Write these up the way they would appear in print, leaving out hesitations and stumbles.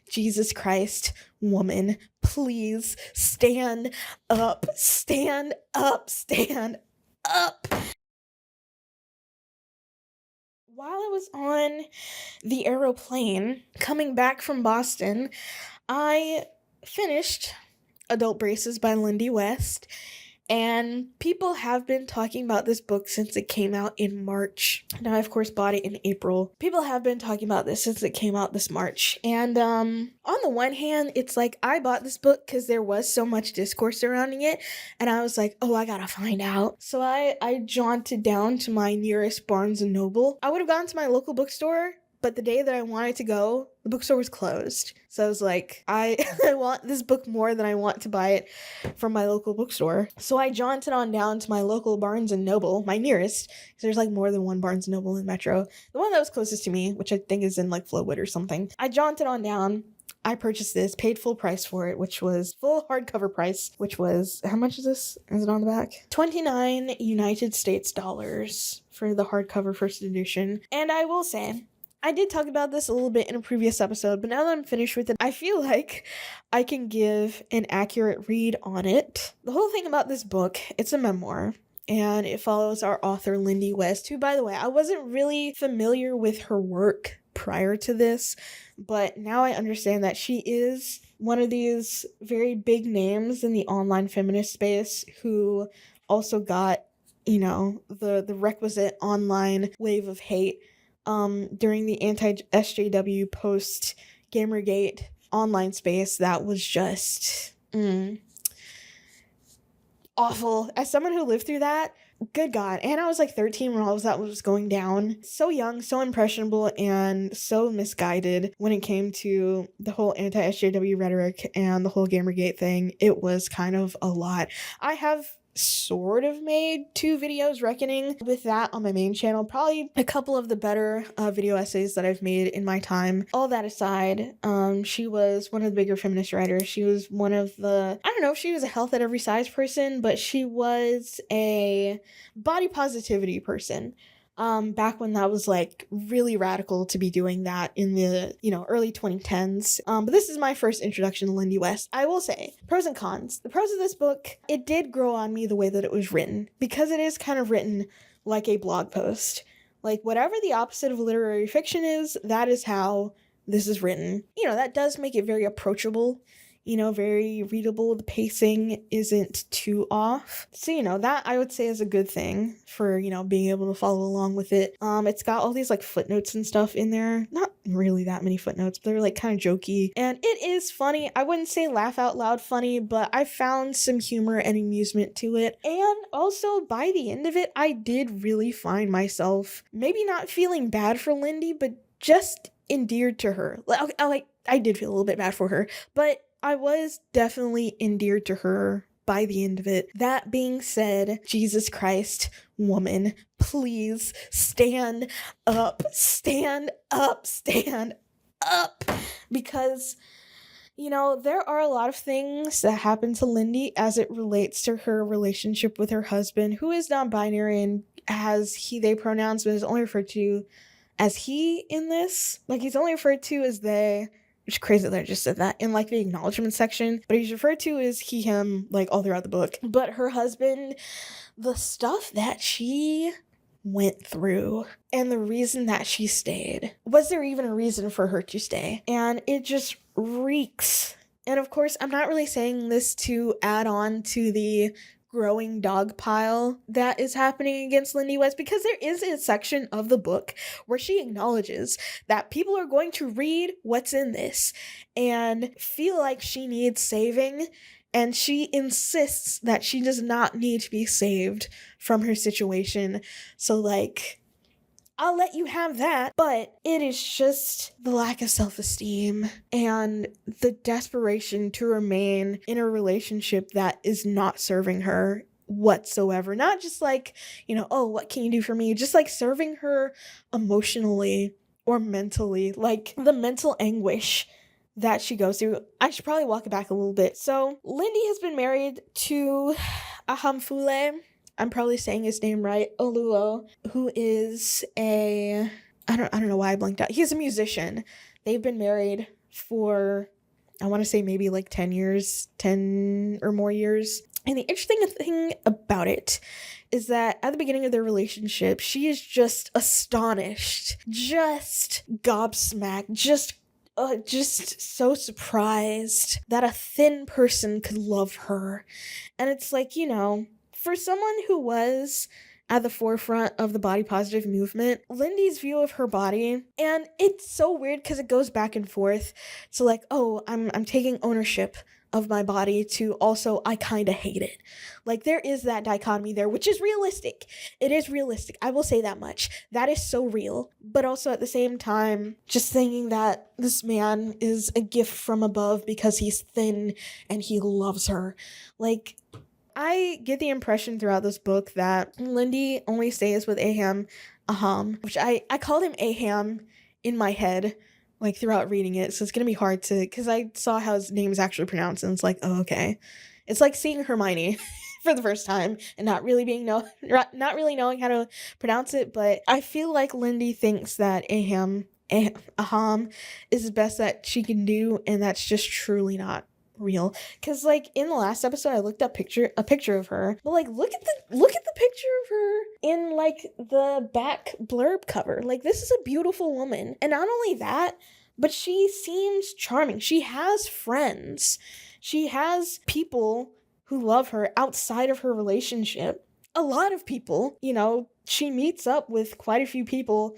Jesus Christ, woman, please stand up, stand up, stand up. While I was on the aeroplane coming back from Boston, I finished Adult Braces by Lindy West, and people have been talking about this book since it came out in March. Now, I, of course, bought it in April. People have been talking about this since it came out this March. And on the one hand, it's like I bought this book because there was so much discourse surrounding it, and I was like, oh, I gotta find out. So I jaunted down to my nearest Barnes & Noble. I would have gone to my local bookstore, but the day that I wanted to go, the bookstore was closed. So I was like, I want this book more than I want to buy it from my local bookstore. So I jaunted on down to my local Barnes & Noble, my nearest, because there's like more than one Barnes & Noble in Metro. The one that was closest to me, which I think is in like Flowood or something. I jaunted on down. I purchased this, paid full price for it, which was full hardcover price, which was, how much is this? Is it on the back? 29 United States dollars for the hardcover first edition. And I will say, I did talk about this a little bit in a previous episode, but now that I'm finished with it, I feel like I can give an accurate read on it. The whole thing about this book, it's a memoir, and it follows our author, Lindy West, who, by the way, I wasn't really familiar with her work prior to this, but now I understand that she is one of these very big names in the online feminist space who also got, the requisite online wave of hate during the anti-SJW post-Gamergate online space that was just awful. As someone who lived through that, good God. And I was like 13 when all of that was going down. So young, so impressionable, and so misguided when it came to the whole anti-SJW rhetoric and the whole Gamergate thing. It was kind of a lot. I have sort of made 2 videos reckoning with that on my main channel, probably a couple of the better video essays that I've made in my time. All that aside, she was one of the bigger feminist writers. She was one of the, I don't know if she was a health at every size person, but she was a body positivity person. Back when that was like really radical to be doing that in the, early 2010s. But this is my first introduction to Lindy West. I will say, pros and cons. The pros of this book, it did grow on me the way that it was written, because it is kind of written like a blog post. Like, whatever the opposite of literary fiction is, that is how this is written. That does make it very approachable, very readable. The pacing isn't too off. So, that I would say is a good thing for, being able to follow along with it. It's got all these like footnotes and stuff in there. Not really that many footnotes, but they're like kind of jokey. And it is funny. I wouldn't say laugh out loud funny, but I found some humor and amusement to it. And also by the end of it, I did really find myself maybe not feeling bad for Lindy, but just endeared to her. I did feel a little bit bad for her, but I was definitely endeared to her by the end of it. That being said, Jesus Christ, woman, please stand up, stand up, stand up. Because, there are a lot of things that happen to Lindy as it relates to her relationship with her husband, who is non-binary and has he/they pronouns, but is only referred to as he in this. Like, he's only referred to as they. Which is crazy that I just said that in like the acknowledgement section, but he's referred to as he, him, like all throughout the book. But her husband, the stuff that she went through and the reason that she stayed. Was there even a reason for her to stay? And it just reeks. And of course, I'm not really saying this to add on to the growing dog pile that is happening against Lindy West, because there is a section of the book where she acknowledges that people are going to read what's in this and feel like she needs saving, and she insists that she does not need to be saved from her situation. So like, I'll let you have that, but it is just the lack of self-esteem and the desperation to remain in a relationship that is not serving her whatsoever. Not just like, oh, what can you do for me? Just like serving her emotionally or mentally, like the mental anguish that she goes through. I should probably walk it back a little bit. So Lindy has been married to Ahamfule, I'm probably saying his name right, Oluo, who is I don't know why I blanked out. He's a musician. They've been married for, I want to say maybe like 10 or more years. And the interesting thing about it is that at the beginning of their relationship, she is just astonished, just gobsmacked, just so surprised that a thin person could love her. And it's like, for someone who was at the forefront of the body positive movement, Lindy's view of her body, and it's so weird because it goes back and forth. So like, oh, I'm taking ownership of my body, to also I kind of hate it. Like, there is that dichotomy there, which is realistic. It is realistic. I will say that much. That is so real. But also at the same time, just thinking that this man is a gift from above because he's thin and he loves her. Like, I get the impression throughout this book that Lindy only stays with Aham, which I called him Aham in my head, like, throughout reading it, so it's gonna be hard to, because I saw how his name is actually pronounced, and it's like, oh, okay. It's like seeing Hermione for the first time and not really knowing how to pronounce it, but I feel like Lindy thinks that Aham is the best that she can do, and that's just truly not real. Because like in the last episode, I looked up a picture of her, but like look at the picture of her in like the back blurb cover. Like, this is a beautiful woman, and not only that, but she seems charming. She has friends. She has people who love her outside of her relationship. A lot of people, she meets up with quite a few people,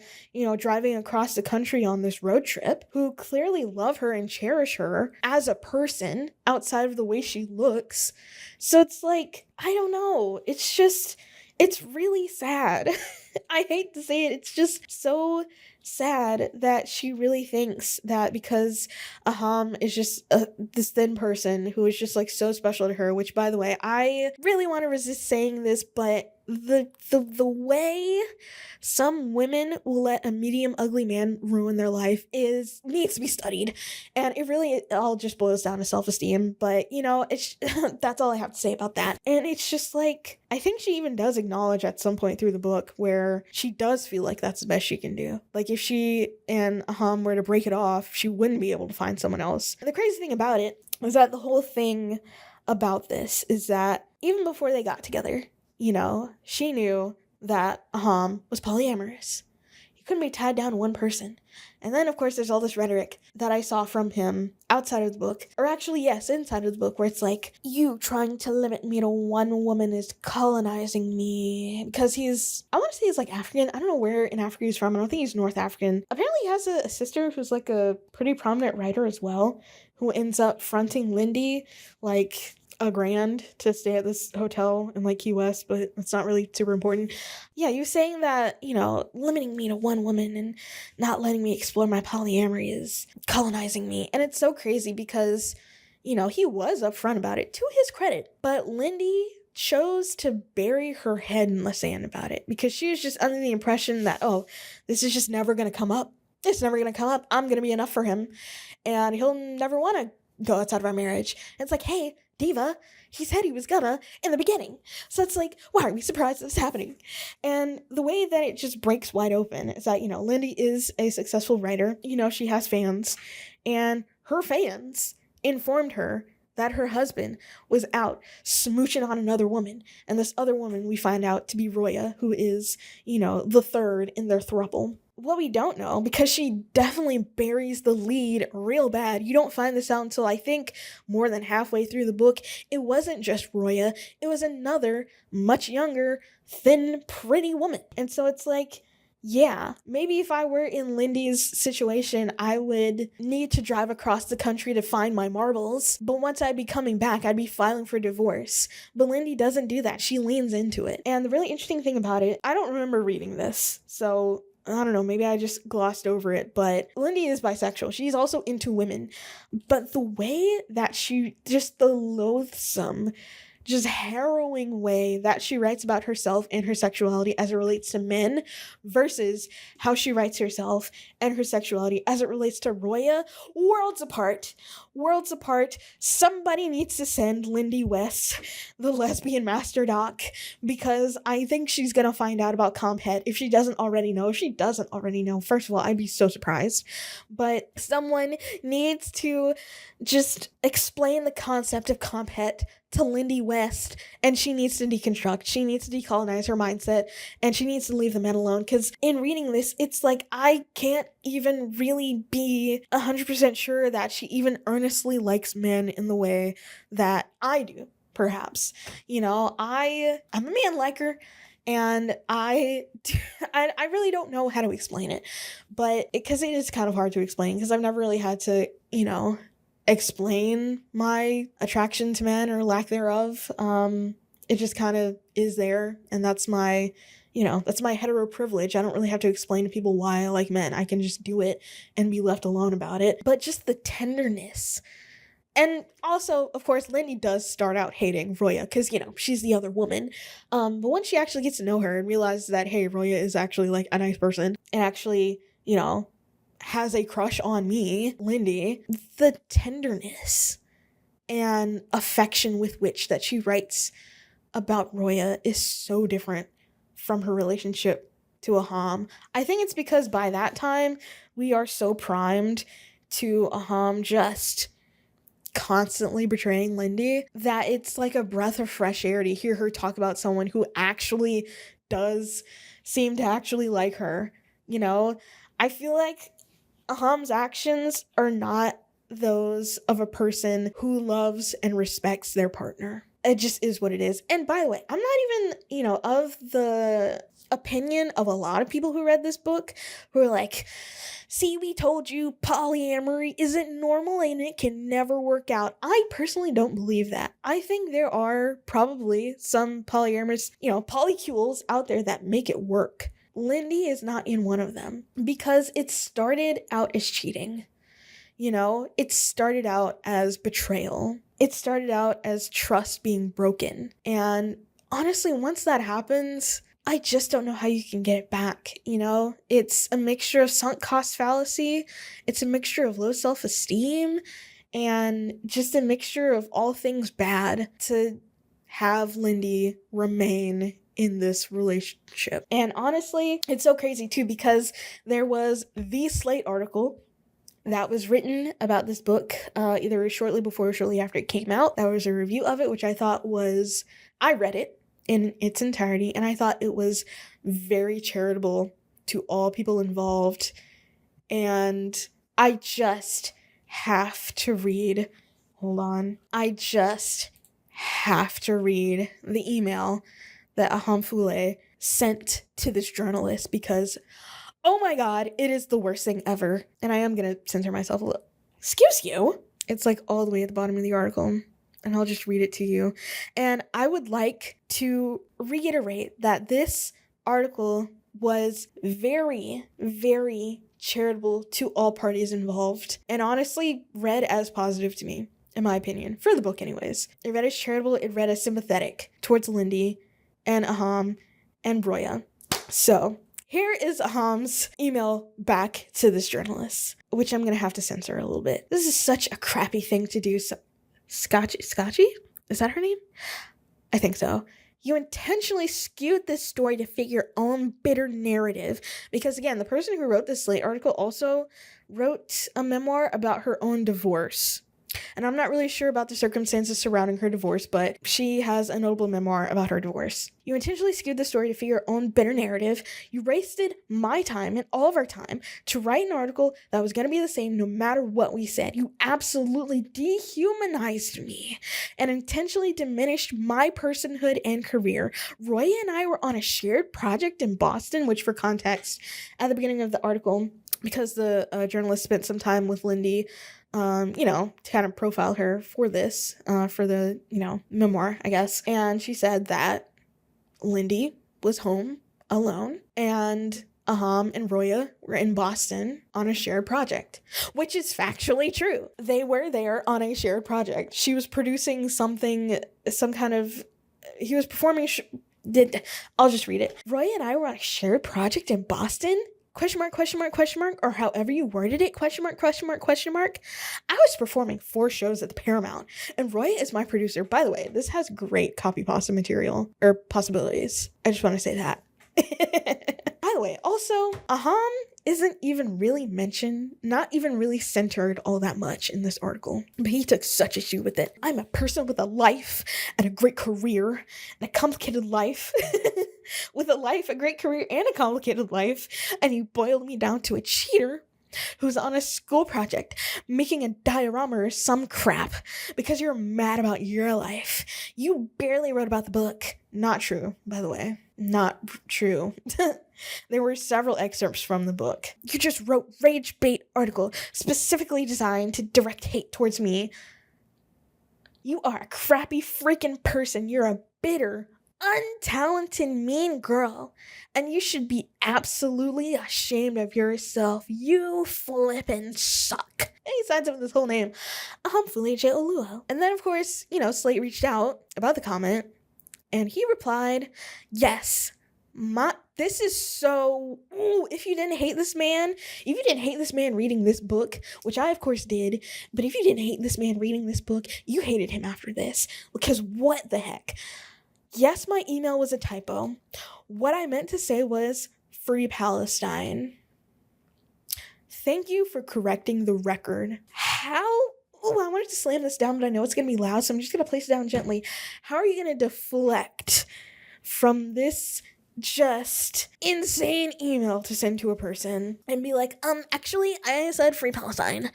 driving across the country on this road trip, who clearly love her and cherish her as a person outside of the way she looks. So it's like, I don't know. It's really sad. I hate to say it. It's just so sad that she really thinks that because Aham is just this thin person who is just like so special to her, which, by the way, I really want to resist saying this, but the way some women will let a medium ugly man ruin their life needs to be studied, and it all just boils down to self-esteem. But it's that's all I have to say about that. And it's just like, I think she even does acknowledge at some point through the book where she does feel like that's the best she can do. Like, if she and Aham were to break it off, she wouldn't be able to find someone else. And the crazy thing about it is that the whole thing about this is that even before they got together, she knew that Aham was polyamorous. He couldn't be tied down to one person. And then, of course, there's all this rhetoric that I saw from him outside of the book, or actually, yes, inside of the book, where it's like, you trying to limit me to one woman is colonizing me, because I want to say he's like African. I don't know where in Africa he's from. I don't think he's North African. Apparently he has a sister who's like a pretty prominent writer as well, who ends up fronting Lindy like $1,000 to stay at this hotel in like Key West, but it's not really super important. Yeah, you're saying that, limiting me to one woman and not letting me explore my polyamory is colonizing me. And it's so crazy because, he was upfront about it, to his credit, but Lindy chose to bury her head in the sand about it because she was just under the impression that, oh, this is just never going to come up. It's never going to come up. I'm going to be enough for him, and he'll never want to go outside of our marriage. And it's like, hey, diva, he said he was gonna in the beginning. So it's like, why are we surprised this is happening? And the way that it just breaks wide open is that, Lindy is a successful writer. She has fans, and her fans informed her that her husband was out smooching on another woman. And this other woman we find out to be Roya, who is, the third in their throuple. What we don't know, because she definitely buries the lead real bad, you don't find this out until I think more than halfway through the book, it wasn't just Roya, it was another, much younger, thin, pretty woman. And so it's like, yeah, maybe if I were in Lindy's situation, I would need to drive across the country to find my marbles. But once I'd be coming back, I'd be filing for divorce. But Lindy doesn't do that. She leans into it. And the really interesting thing about it, I don't remember reading this, so I don't know, maybe I just glossed over it, but Lindy is bisexual. She's also into women. But the way that the loathsome just harrowing way that she writes about herself and her sexuality as it relates to men versus how she writes herself and her sexuality as it relates to Roya. Worlds apart. Worlds apart. Somebody needs to send Lindy West the lesbian master doc, because I think she's gonna find out about Comphet if she doesn't already know. If she doesn't already know, first of all, I'd be so surprised. But someone needs to just explain the concept of Comphet to Lindy West, and she needs to deconstruct. She needs to decolonize her mindset, and she needs to leave the men alone. Because in reading this, it's like I can't even really be 100% sure that she even earnestly likes men in the way that I do, perhaps. You know, I'm a man liker, and I really don't know how to explain it, but because it is kind of hard to explain, because I've never really had to, explain my attraction to men or lack thereof. It just kind of is there, and that's my hetero privilege. I don't really have to explain to people why I like men. I can just do it and be left alone about it. But just the tenderness. And also, of course, Lindy does start out hating Roya because, she's the other woman. But once she actually gets to know her and realizes that, hey, Roya is actually like a nice person and actually, has a crush on me, Lindy, the tenderness and affection with which that she writes about Roya is so different from her relationship to Aham. I think it's because by that time we are so primed to Aham just constantly betraying Lindy that it's like a breath of fresh air to hear her talk about someone who actually does seem to actually like her. I feel like Aham's actions are not those of a person who loves and respects their partner. It just is what it is. And by the way, I'm not even, of the opinion of a lot of people who read this book who are like, see, we told you polyamory isn't normal and it can never work out. I personally don't believe that. I think there are probably some polyamorous, polycules out there that make it work. Lindy is not in one of them because it started out as cheating. It started out as betrayal. It started out as trust being broken. And honestly, once that happens, I just don't know how you can get it back. It's a mixture of sunk cost fallacy. It's a mixture of low self-esteem and just a mixture of all things bad to have Lindy remain in this relationship. And honestly, it's so crazy too, because there was the Slate article that was written about this book either shortly before or shortly after it came out. That was a review of it, which I read it in its entirety, and I thought it was very charitable to all people involved. And I just have to read, I just have to read the email that Aham Fule sent to this journalist, because oh my god, it is the worst thing ever. And I am gonna censor myself a little. Excuse you. It's like all the way at the bottom of the article, and I'll just read it to you. And I would like to reiterate that this article was very, very charitable to all parties involved, and honestly read as positive to me, in my opinion, for the book anyways. It read as charitable, it read as sympathetic towards Lindy and Aham and Roya. So here is Aham's email back to this journalist, which I'm going to have to censor a little bit. This is such a crappy thing to do. So, Scotchy? Is that her name? I think so. You intentionally skewed this story to fit your own bitter narrative. Because again, the person who wrote this Slate article also wrote a memoir about her own divorce. And I'm not really sure about the circumstances surrounding her divorce, but she has a notable memoir about her divorce. You intentionally skewed the story to fit your own bitter narrative. You wasted my time and all of our time to write an article that was going to be the same no matter what we said. You absolutely dehumanized me and intentionally diminished my personhood and career. Roya and I were on a shared project in Boston, which for context, at the beginning of the article, because the journalist spent some time with Lindy, to kind of profile her for this, for the, memoir, I guess. And she said that Lindy was home alone and Aham and Roya were in Boston on a shared project, which is factually true. They were there on a shared project. She was producing something, some kind of, he was performing, I'll just read it. Roya and I were on a shared project in Boston? Question mark, question mark, question mark, or however you worded it, question mark, question mark, question mark. I was performing 4 shows at the Paramount, and Roya is my producer. By the way, this has great copy pasta material, or possibilities. I just want to say that. By the way, also, Aham isn't even really mentioned, not even really centered all that much in this article, but he took such issue with it. I'm a person with a life and a great career and a complicated life. With a life, a great career, and a complicated life, and you boiled me down to a cheater who's on a school project making a diorama or some crap because you're mad about your life. You barely wrote about the book. Not true, by the way. Not true. There were several excerpts from the book. You just wrote rage bait article specifically designed to direct hate towards me. You are a crappy freaking person. You're a bitter, untalented, mean girl, and you should be absolutely ashamed of yourself. You flippin' suck. And he signs up with his whole name, Felice Oluo. And then, of course, Slate reached out about the comment, and he replied, yes, this is so, if you didn't hate this man, reading this book, which I of course did, but if you didn't hate this man reading this book, you hated him after this, because what the heck? Yes, my email was a typo. What I meant to say was Free Palestine. Thank you for correcting the record. How? Oh, I wanted to slam this down, but I know it's going to be loud, so I'm just going to place it down gently. How are you going to deflect from this just insane email to send to a person and be like, actually, I said Free Palestine?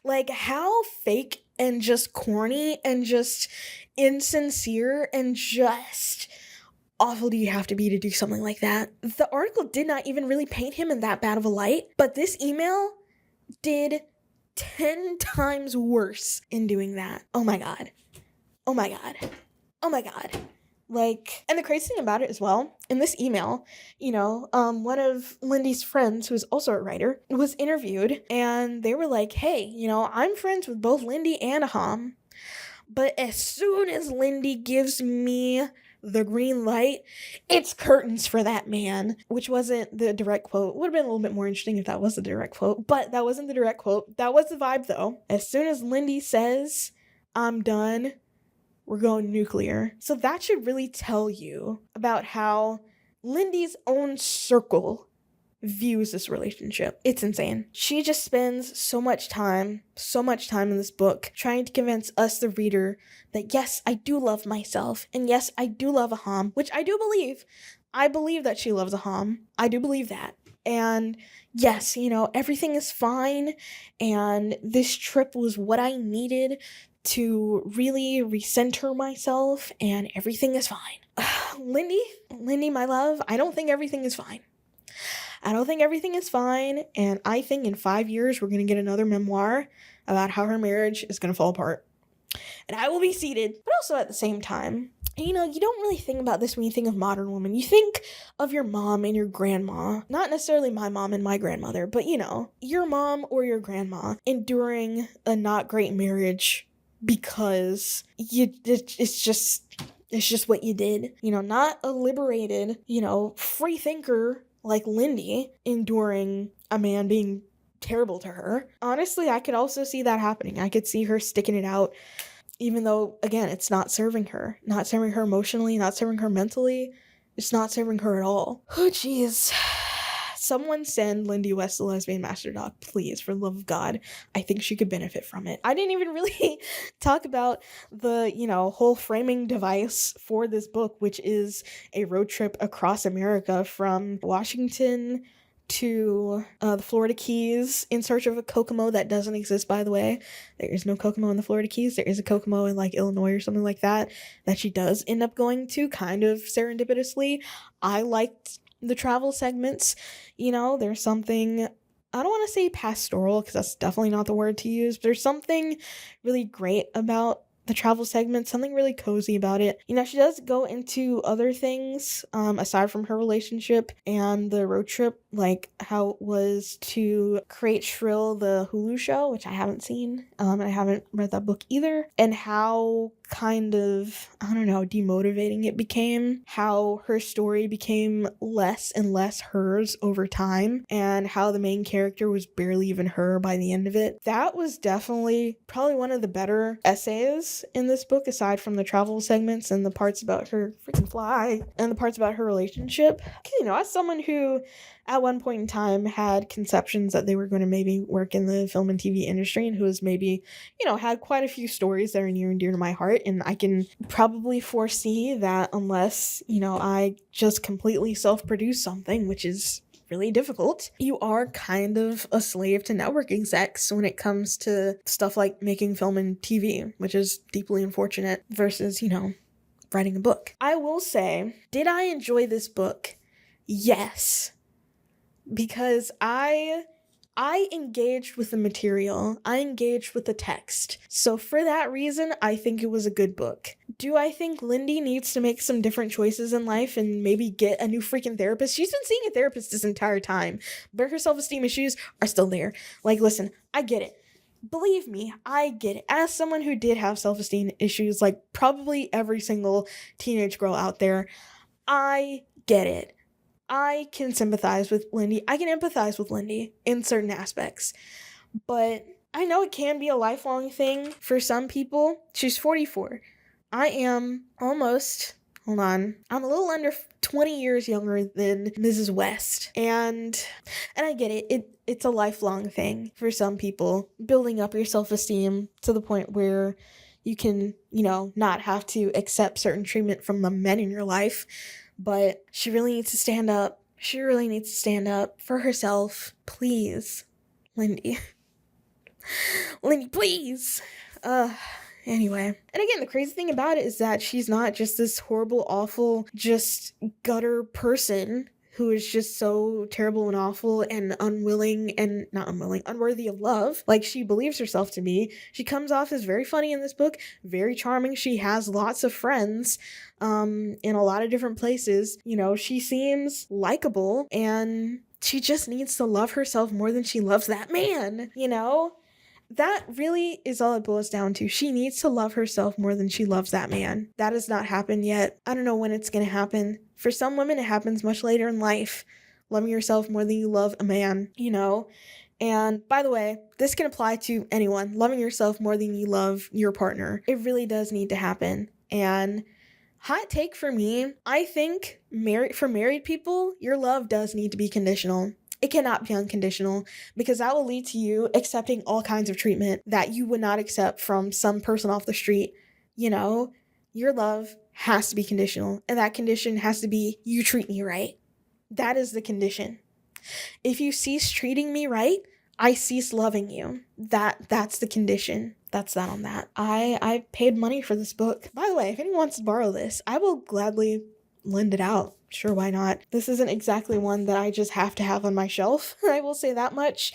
Like, how fake and just corny and just insincere and just awful do you have to be to do something like that? The article did not even really paint him in that bad of a light, but this email did 10 times worse in doing that. Oh my god. Oh my god. Oh my god. Like, and the crazy thing about it as well, in this email, one of Lindy's friends, who's also a writer, was interviewed, and they were like, hey, I'm friends with both Lindy and Aham, but as soon as Lindy gives me the green light, it's curtains for that man, which wasn't the direct quote. Would have been a little bit more interesting if that was the direct quote, but that wasn't the direct quote. That was the vibe, though. As soon as Lindy says, I'm done, we're going nuclear. So that should really tell you about how Lindy's own circle views this relationship. It's insane. She just spends so much time in this book trying to convince us, the reader, that yes, I do love myself, and yes, I do love Aham, which I do believe. I believe that she loves Aham. I do believe that. And yes, everything is fine, and this trip was what I needed to really recenter myself, and everything is fine. Lindy, my love, I don't think everything is fine. And I think in 5 years we're going to get another memoir about how her marriage is going to fall apart. And I will be seated. But also at the same time, you don't really think about this when you think of modern women. You think of your mom and your grandma. Not necessarily my mom and my grandmother, but your mom or your grandma enduring a not great marriage because it's just what you did. Not a liberated, free thinker like Lindy enduring a man being terrible to her. Honestly, I could also see that happening. I could see her sticking it out, even though, again, it's not serving her. Not serving her emotionally, not serving her mentally. It's not serving her at all. Oh, jeez. Someone send Lindy West the Lesbian Master Doc, please, for the love of God. I think she could benefit from it. I didn't even really talk about the, whole framing device for this book, which is a road trip across America from Washington to the Florida Keys in search of a Kokomo that doesn't exist, by the way. There is no Kokomo in the Florida Keys. There is a Kokomo in Illinois or something like that she does end up going to, kind of serendipitously. I liked the travel segments. There's something, I don't want to say pastoral because that's definitely not the word to use, but there's something really great about the travel segment, something really cozy about it. You know, she does go into other things aside from her relationship and the road trip, like how it was to create Shrill, the Hulu show, which I haven't seen, and I haven't read that book either, and how kind of, I don't know, demotivating it became, how her story became less and less hers over time, and how the main character was barely even her by the end of it. That was definitely probably one of the better essays in this book, aside from the travel segments and the parts about her freaking fly and the parts about her relationship. You know, as someone who at one point in time had conceptions that they were going to maybe work in the film and TV industry, and who has maybe, you know, had quite a few stories that are near and dear to my heart, and I can probably foresee that unless, you know, I just completely self-produce something, which is really difficult, you are kind of a slave to network execs when it comes to stuff like making film and TV, which is deeply unfortunate, versus, you know, writing a book. I will say, did I enjoy this book? Yes. Because I engaged with the material. I engaged with the text. So for that reason, I think it was a good book. Do I think Lindy needs to make some different choices in life and maybe get a new freaking therapist? She's been seeing a therapist this entire time, but her self-esteem issues are still there. Like, listen, I get it. Believe me, I get it. As someone who did have self-esteem issues, like probably every single teenage girl out there, I get it. I can sympathize with Lindy. I can empathize with Lindy in certain aspects. But I know it can be a lifelong thing for some people. She's 44. I am almost, hold on, I'm a little under 20 years younger than Mrs. West. And I get it. It's a lifelong thing for some people. Building up your self-esteem to the point where you can, you know, not have to accept certain treatment from the men in your life. But she really needs to stand up. She really needs to stand up for herself. Please, Lindy. Lindy, please. Anyway. And again, the crazy thing about it is that she's not just this horrible, awful, just gutter person who is just so terrible and awful and unworthy of love, like she believes herself to be. She comes off as very funny in this book, very charming. She has lots of friends in a lot of different places. You know, she seems likable, and she just needs to love herself more than she loves that man, you know? That really is all it boils down to. She needs to love herself more than she loves that man. That has not happened yet. I don't know when it's going to happen. For some women, it happens much later in life. Loving yourself more than you love a man, you know? And by the way, this can apply to anyone. Loving yourself more than you love your partner. It really does need to happen. And hot take for me, I think for married people, your love does need to be conditional. It cannot be unconditional, because that will lead to you accepting all kinds of treatment that you would not accept from some person off the street. You know, your love has to be conditional, and that condition has to be, you treat me right. That is the condition. If you cease treating me right, I cease loving you. That's the condition. That's that on that. I paid money for this book. By the way, if anyone wants to borrow this, I will gladly lend it out. Sure, why not? This isn't exactly one that I just have to have on my shelf. I will say that much.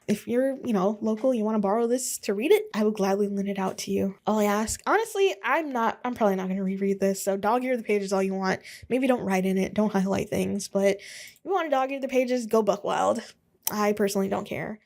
If you're, you know, local, you want to borrow this to read it, I will gladly lend it out to you. All I ask, honestly, I'm probably not going to reread this, so dog-ear the pages all you want. Maybe don't write in it, don't highlight things, but if you want to dog-ear the pages, go buck wild. I personally don't care.